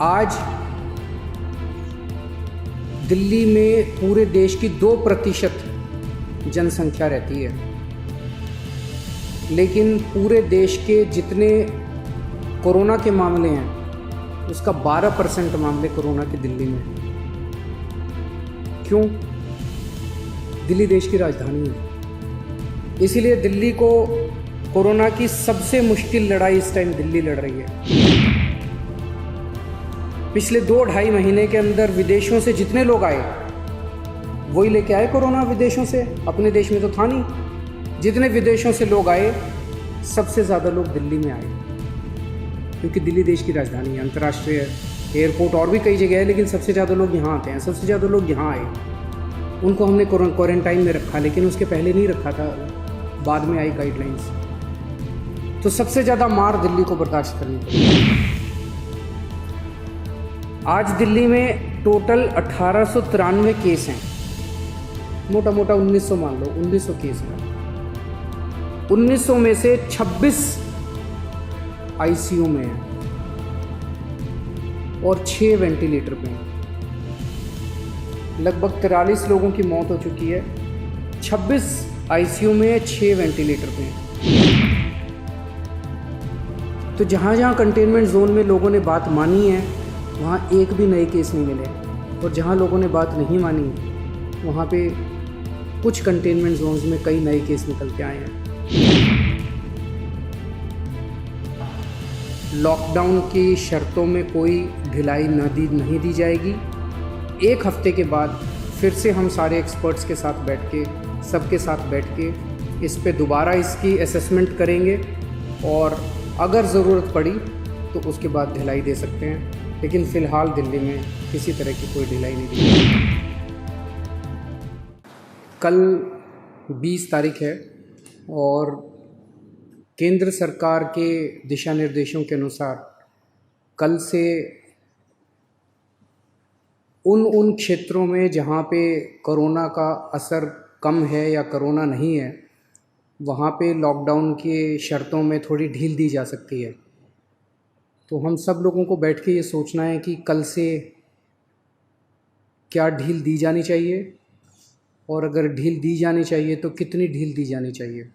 आज दिल्ली में पूरे देश की 2% जनसंख्या रहती है, लेकिन पूरे देश के जितने कोरोना के मामले हैं उसका 12% मामले कोरोना के दिल्ली में। क्यों? दिल्ली देश की राजधानी है, इसीलिए दिल्ली को कोरोना की सबसे मुश्किल लड़ाई इस टाइम दिल्ली लड़ रही है। पिछले 2-2.5 महीने के अंदर विदेशों से जितने लोग आए वही लेके आए कोरोना विदेशों से, अपने देश में तो था नहीं। जितने विदेशों से लोग आए सबसे ज़्यादा लोग दिल्ली में आए, क्योंकि दिल्ली देश की राजधानी है, अंतर्राष्ट्रीय एयरपोर्ट और भी कई जगह है, लेकिन सबसे ज़्यादा लोग यहाँ आते हैं। सबसे ज़्यादा लोग यहाँ आए, उनको हमने क्वारंटाइन में रखा, लेकिन उसके पहले नहीं रखा था, बाद में आई गाइडलाइंस। तो सबसे ज़्यादा मार दिल्ली को बर्दाश्त करनी पड़ी। आज दिल्ली में टोटल 1893 केस हैं, मोटा मोटा 1900 मान लो, 1900 केस हैं। 1900 में से 26 आईसीयू में हैं और 6 वेंटिलेटर पे हैं। लगभग 43 लोगों की मौत हो चुकी है। 26 आईसीयू में, 6 वेंटिलेटर पे हैं। तो जहाँ जहाँ कंटेनमेंट जोन में लोगों ने बात मानी है वहाँ एक भी नए केस नहीं मिले, और जहाँ लोगों ने बात नहीं मानी वहाँ पे कुछ कंटेनमेंट जोन्स में कई नए केस निकल के आए हैं। लॉकडाउन की शर्तों में कोई ढिलाई नहीं दी जाएगी। 1 हफ्ते के बाद फिर से हम सारे एक्सपर्ट्स के साथ सबके साथ बैठ के इस पे दोबारा इसकी असेसमेंट करेंगे, और अगर ज़रूरत पड़ी तो उसके बाद ढिलाई दे सकते हैं, लेकिन फ़िलहाल दिल्ली में किसी तरह की कोई ढिलाई नहीं दी। कल 20 तारीख है और केंद्र सरकार के दिशा निर्देशों के अनुसार कल से उन क्षेत्रों में जहाँ पे कोरोना का असर कम है या कोरोना नहीं है, वहाँ पे लॉकडाउन के शर्तों में थोड़ी ढील दी जा सकती है। तो हम सब लोगों को बैठ के ये सोचना है कि कल से क्या ढील दी जानी चाहिए, और अगर ढील दी जानी चाहिए तो कितनी ढील दी जानी चाहिए।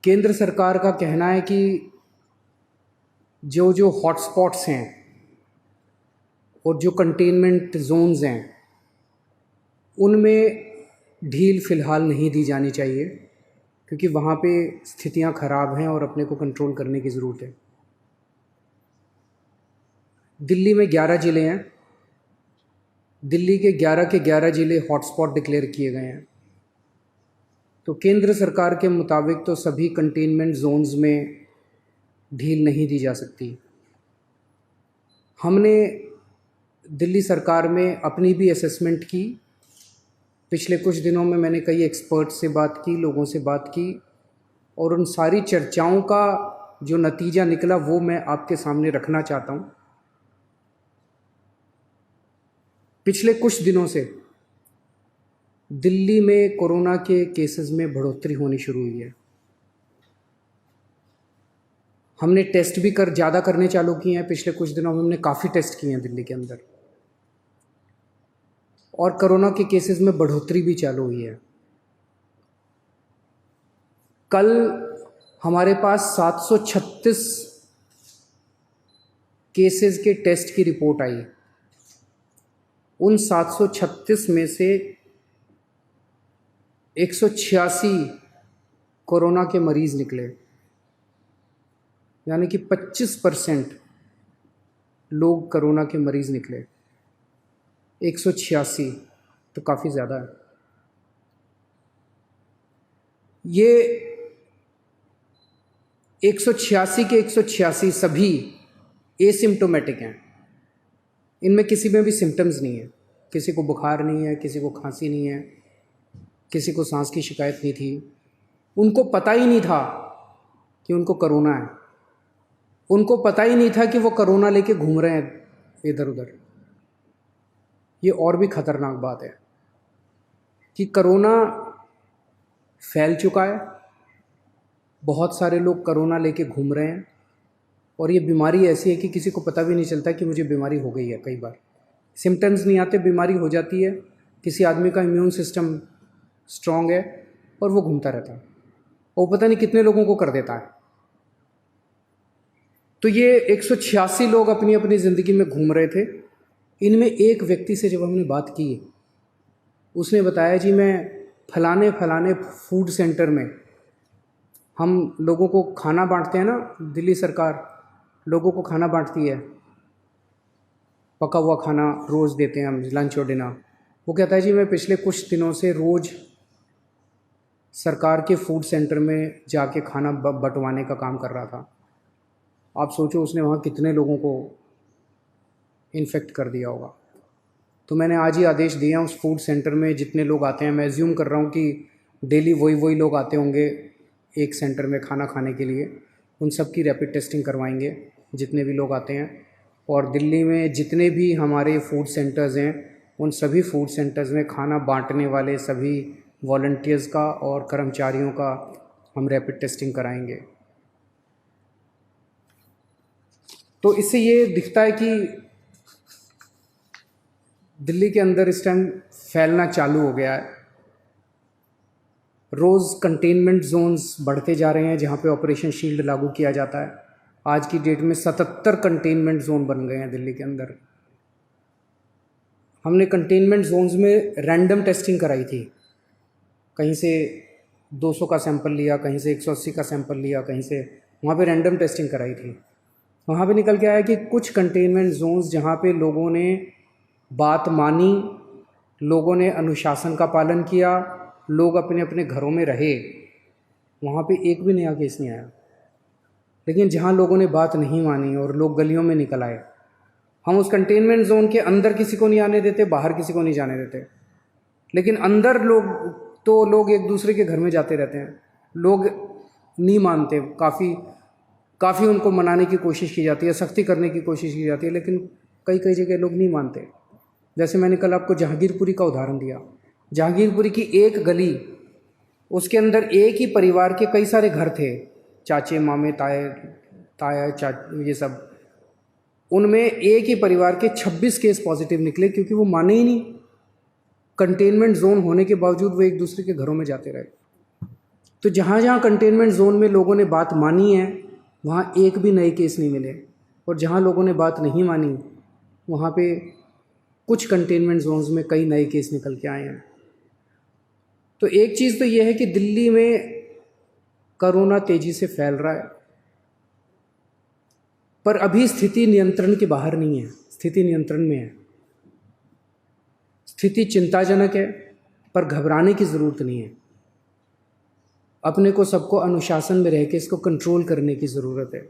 केंद्र सरकार का कहना है कि जो हॉटस्पॉट्स हैं और जो कंटेनमेंट जोन्स हैं उनमें ढील फ़िलहाल नहीं दी जानी चाहिए, क्योंकि वहाँ पे स्थितियाँ ख़राब हैं और अपने को कंट्रोल करने की ज़रूरत है। दिल्ली में 11 ज़िले हैं। दिल्ली के 11 ज़िले हॉटस्पॉट डिक्लेयर किए गए हैं। तो केंद्र सरकार के मुताबिक तो सभी कंटेनमेंट जोन्स में ढील नहीं दी जा सकती। हमने दिल्ली सरकार में अपनी भी असेसमेंट की। पिछले कुछ दिनों में मैंने कई एक्सपर्ट्स से बात की, लोगों से बात की, और उन सारी चर्चाओं का जो नतीजा निकला वो मैं आपके सामने रखना चाहता हूँ। पिछले कुछ दिनों से दिल्ली में कोरोना के केसेस में बढ़ोतरी होनी शुरू हुई है। हमने टेस्ट भी ज़्यादा करने चालू किए हैं। पिछले कुछ दिनों में हमने काफ़ी टेस्ट किए हैं दिल्ली के अंदर, और कोरोना के केसेस में बढ़ोतरी भी चालू हुई है। कल हमारे पास 736 केसेस के टेस्ट की रिपोर्ट आई। उन 736 में से 186 कोरोना के मरीज़ निकले, यानी कि 25% लोग कोरोना के मरीज़ निकले। 186 तो काफ़ी ज़्यादा है। ये 186 के 186 सभी एसिम्प्टोमेटिक हैं। इनमें किसी में भी सिम्टम्स नहीं है। किसी को बुखार नहीं है, किसी को खांसी नहीं है, किसी को सांस की शिकायत नहीं थी। उनको पता ही नहीं था कि उनको कोरोना है। उनको पता ही नहीं था कि वो कोरोना लेके घूम रहे हैं इधर उधर। ये और भी ख़तरनाक बात है कि कोरोना फैल चुका है, बहुत सारे लोग कोरोना लेके घूम रहे हैं, और ये बीमारी ऐसी है कि किसी को पता भी नहीं चलता कि मुझे बीमारी हो गई है। कई बार सिम्टम्स नहीं आते, बीमारी हो जाती है, किसी आदमी का इम्यून सिस्टम स्ट्रॉन्ग है और वो घूमता रहता है, और पता नहीं कितने लोगों को कर देता है। तो ये 186 लोग अपनी अपनी ज़िंदगी में घूम रहे थे। इनमें एक व्यक्ति से जब हमने बात की, उसने बताया जी मैं फलाने फलाने फूड सेंटर में, हम लोगों को खाना बांटते हैं ना, दिल्ली सरकार लोगों को खाना बांटती है, पका हुआ खाना रोज़ देते हैं हम, लंच और डिनर। वो कहता है जी मैं पिछले कुछ दिनों से रोज़ सरकार के फूड सेंटर में जाके खाना बंटवाने का काम कर रहा था। आप सोचो उसने वहाँ कितने लोगों को इन्फेक्ट कर दिया होगा। तो मैंने आज ही आदेश दिया उस फूड सेंटर में जितने लोग आते हैं, मैं एज्यूम कर रहा हूँ कि डेली वही लोग आते होंगे एक सेंटर में खाना खाने के लिए, उन सब की रैपिड टेस्टिंग करवाएंगे जितने भी लोग आते हैं। और दिल्ली में जितने भी हमारे फूड सेंटर्स हैं, उन सभी फूड सेंटर्स में खाना बांटने वाले सभी वॉलंटियर्स का और कर्मचारियों का हम रैपिड टेस्टिंग कराएंगे। तो इससे ये दिखता है कि दिल्ली के अंदर इस टाइम फैलना चालू हो गया है। रोज़ कंटेनमेंट जोन्स बढ़ते जा रहे हैं जहाँ पे ऑपरेशन शील्ड लागू किया जाता है। आज की डेट में 77 कंटेनमेंट जोन बन गए हैं दिल्ली के अंदर। हमने कंटेनमेंट जोन्स में रैंडम टेस्टिंग कराई थी, कहीं से 200 का सैंपल लिया, कहीं से 180 का सैंपल लिया, कहीं से, वहाँ पे रैंडम टेस्टिंग कराई थी। वहाँ पे निकल के आया कि कुछ कंटेनमेंट जोन्स जहाँ पे लोगों ने बात मानी, लोगों ने अनुशासन का पालन किया, लोग अपने अपने घरों में रहे, वहाँ पे एक भी नया केस नहीं आया। लेकिन जहाँ लोगों ने बात नहीं मानी और लोग गलियों में निकल आए, हम उस कंटेनमेंट जोन के अंदर किसी को नहीं आने देते, बाहर किसी को नहीं जाने देते। लेकिन अंदर लोग एक दूसरे के घर में जाते रहते हैं, लोग नहीं मानते। काफ़ी उनको मनाने की कोशिश की जाती है, सख्ती करने की कोशिश की जाती है, लेकिन कई जगह लोग नहीं मानते। जैसे मैंने कल आपको जहांगीरपुरी का उदाहरण दिया। जहांगीरपुरी की एक गली, उसके अंदर एक ही परिवार के कई सारे घर थे, चाचे मामे ताया ये सब। उनमें एक ही परिवार के 26 केस पॉजिटिव निकले, क्योंकि वो माने ही नहीं। कंटेनमेंट जोन होने के बावजूद वो एक दूसरे के घरों में जाते रहे। तो जहाँ जहाँ कंटेनमेंट जोन में लोगों ने बात मानी है, वहाँ एक भी नए केस नहीं मिले, और जहाँ लोगों ने बात नहीं मानी, वहाँ पे कुछ कंटेनमेंट जोन्स में कई नए केस निकल के आए हैं। तो एक चीज़ तो ये है कि दिल्ली में कोरोना तेज़ी से फैल रहा है, पर अभी स्थिति नियंत्रण के बाहर नहीं है, स्थिति नियंत्रण में है। स्थिति चिंताजनक है, पर घबराने की ज़रूरत नहीं है। अपने को सबको अनुशासन में रह के इसको कंट्रोल करने की ज़रूरत है।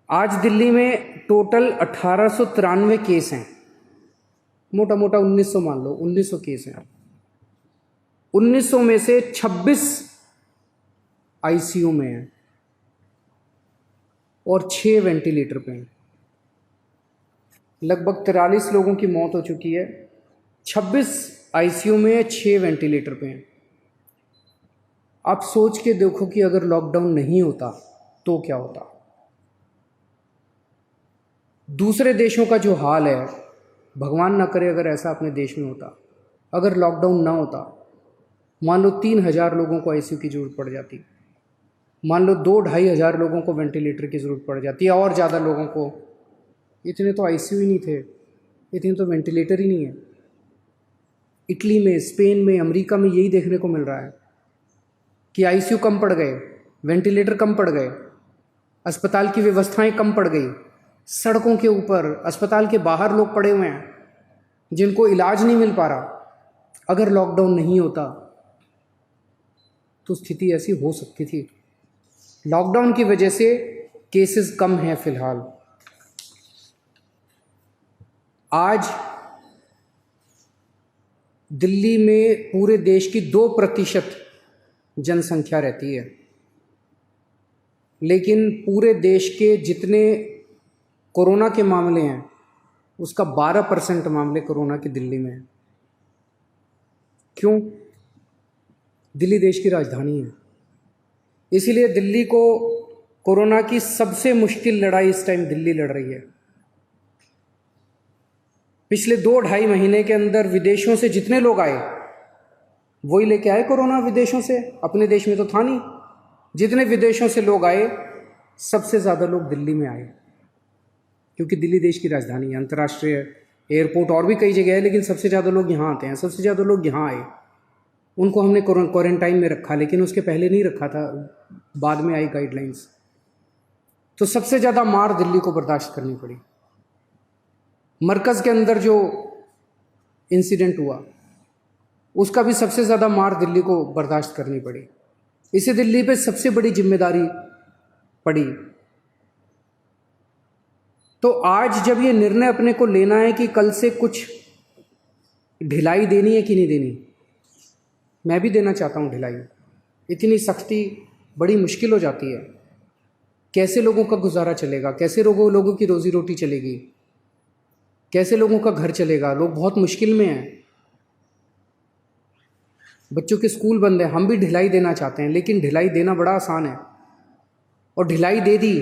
आज दिल्ली में टोटल 1893 केस हैं, मोटा मोटा 1900 मान लो, 1900 केस हैं। 1900 में से 26 आईसीयू में हैं और 6 वेंटिलेटर पे हैं। लगभग 43 लोगों की मौत हो चुकी है। 26 आईसीयू में है, 6 वेंटिलेटर पे हैं। आप सोच के देखो कि अगर लॉकडाउन नहीं होता तो क्या होता। दूसरे देशों का जो हाल है, भगवान ना करे अगर ऐसा अपने देश में होता, अगर लॉकडाउन ना होता, मान लो 3000 लोगों को आईसीयू की ज़रूरत पड़ जाती, मान लो 2-2.5 हज़ार लोगों को वेंटिलेटर की ज़रूरत पड़ जाती है, और ज़्यादा लोगों को। इतने तो आईसीयू ही नहीं थे, इतने तो वेंटिलेटर ही नहीं है। इटली में, स्पेन में, अमेरिका में यही देखने को मिल रहा है कि आईसीयू कम पड़ गए, वेंटिलेटर कम पड़ गए, अस्पताल की व्यवस्थाएं कम पड़ गई। सड़कों के ऊपर, अस्पताल के बाहर लोग पड़े हुए हैं जिनको इलाज नहीं मिल पा रहा। अगर लॉकडाउन नहीं होता तो स्थिति ऐसी हो सकती थी। लॉकडाउन की वजह से केसेस कम हैं फिलहाल। आज दिल्ली में पूरे देश की 2% जनसंख्या रहती है, लेकिन पूरे देश के जितने कोरोना के मामले हैं उसका 12% मामले कोरोना के दिल्ली में हैं। क्यों? दिल्ली देश की राजधानी है, इसीलिए दिल्ली को कोरोना की सबसे मुश्किल लड़ाई इस टाइम दिल्ली लड़ रही है। पिछले 2-2.5 महीने के अंदर विदेशों से जितने लोग आए वही लेके आए कोरोना विदेशों से, अपने देश में तो था नहीं। जितने विदेशों से लोग आए सबसे ज़्यादा लोग दिल्ली में आए, क्योंकि दिल्ली देश की राजधानी है, अंतर्राष्ट्रीय एयरपोर्ट और भी कई जगह है, लेकिन सबसे ज़्यादा लोग यहाँ आते हैं। सबसे ज़्यादा लोग यहाँ आए, उनको हमने क्वारंटाइन में रखा, लेकिन उसके पहले नहीं रखा था, बाद में आई गाइडलाइंस। तो सबसे ज़्यादा मार दिल्ली को बर्दाश्त करनी पड़ी। मरकज़ के अंदर जो इंसिडेंट हुआ उसका भी सबसे ज़्यादा मार दिल्ली को बर्दाश्त करनी पड़ी। इसे दिल्ली पे सबसे बड़ी जिम्मेदारी पड़ी। तो आज जब ये निर्णय अपने को लेना है कि कल से कुछ ढिलाई देनी है कि नहीं देनी, मैं भी देना चाहता हूँ ढिलाई। इतनी सख्ती बड़ी मुश्किल हो जाती है। कैसे लोगों का गुजारा चलेगा, कैसे लोगों की रोज़ी रोटी चलेगी, कैसे लोगों का घर चलेगा। लोग बहुत मुश्किल में हैं, बच्चों के स्कूल बंद है। हम भी ढिलाई देना चाहते हैं, लेकिन ढिलाई देना बड़ा आसान है, और ढिलाई दे दी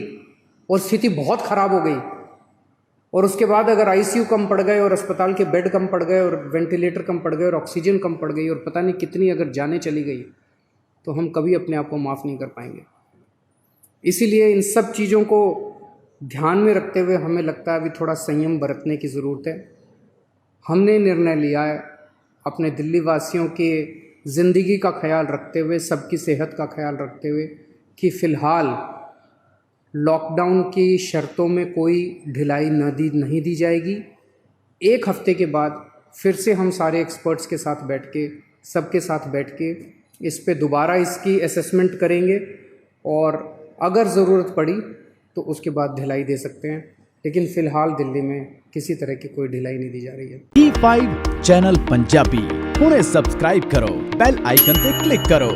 और स्थिति बहुत ख़राब हो गई, और उसके बाद अगर आईसीयू कम पड़ गए और अस्पताल के बेड कम पड़ गए और वेंटिलेटर कम पड़ गए और ऑक्सीजन कम पड़ गई और पता नहीं कितनी अगर जानें चली गई, तो हम कभी अपने आप को माफ़ नहीं कर पाएंगे। इसीलिए इन सब चीज़ों को ध्यान में रखते हुए हमें लगता है अभी थोड़ा संयम बरतने की ज़रूरत है। हमने निर्णय लिया है अपने दिल्ली वासियों के ज़िंदगी का ख्याल रखते हुए, सबकी सेहत का ख्याल रखते हुए, कि फ़िलहाल लॉकडाउन की शर्तों में कोई ढिलाई नहीं दी जाएगी। 1 हफ्ते के बाद फिर से हम सारे एक्सपर्ट्स के साथ बैठ के, सबके साथ बैठ के इस पे दोबारा इसकी असेसमेंट करेंगे, और अगर ज़रूरत पड़ी तो उसके बाद ढिलाई दे सकते हैं। लेकिन फ़िलहाल दिल्ली में किसी तरह की कोई ढिलाई नहीं दी जा रही है। T5 चैनल पंजाबी हुणे सब्सक्राइब करो, बेल आइकन पे क्लिक करो।